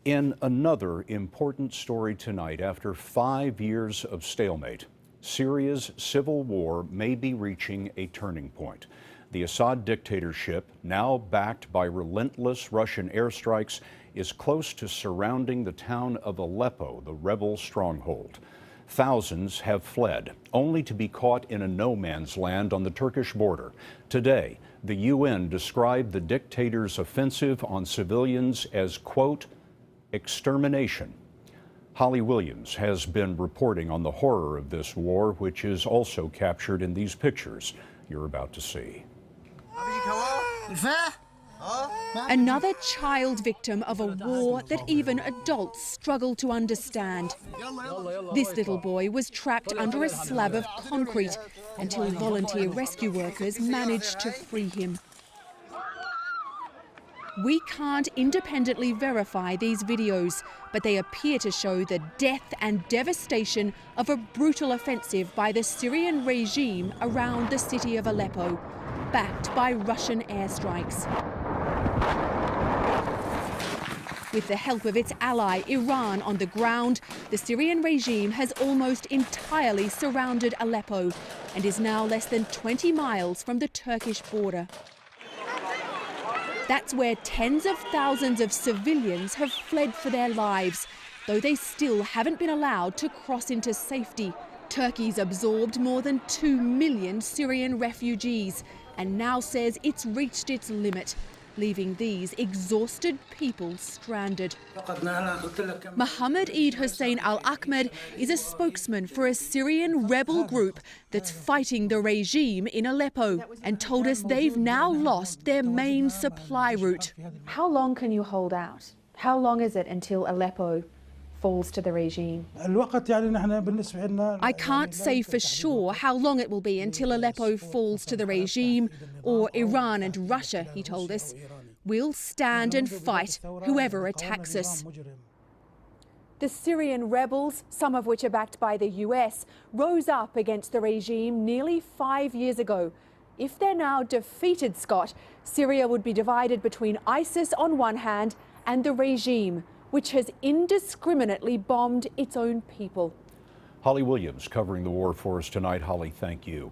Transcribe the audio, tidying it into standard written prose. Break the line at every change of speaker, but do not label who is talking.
In another important story tonight, after 5 years of stalemate, Syria's civil war may be reaching a turning point. The Assad dictatorship, now backed by relentless Russian airstrikes, is close to surrounding the town of Aleppo, the rebel stronghold. Thousands have fled, only to be caught in a no-man's land on the Turkish border. Today, the UN described the dictator's offensive on civilians as, quote, extermination. Holly Williams has been reporting on the horror of this war, which is also captured in these pictures you're about to see.
Another child victim of a war that even adults struggle to understand. This little boy was trapped under a slab of concrete until volunteer rescue workers managed to free him. We can't independently verify these videos, but they appear to show the death and devastation of a brutal offensive by the Syrian regime around the city of Aleppo, backed by Russian airstrikes. With the help of its ally Iran on the ground, the Syrian regime has almost entirely surrounded Aleppo and is now less than 20 miles from the Turkish border. That's where tens of thousands of civilians have fled for their lives, though they still haven't been allowed to cross into safety. Turkey's absorbed more than 2 million Syrian refugees and now says it's reached its limit, leaving these exhausted people stranded. Mohammed Eid Hussein al-Ahmed is a spokesman for a Syrian rebel group that's fighting the regime in Aleppo and told us they've now lost their main supply route.
How long can you hold out? How long is it until Aleppo falls to the regime?
I can't say for sure how long it will be until Aleppo falls to the regime or Iran and Russia, he told us. We'll stand and fight whoever attacks us. The Syrian rebels, some of which are backed by the US, rose up against the regime nearly 5 years ago. If they're now defeated, Scott, Syria would be divided between ISIS on one hand and the regime, which has indiscriminately bombed its own people.
Holly Williams covering the war for us tonight. Holly, thank you.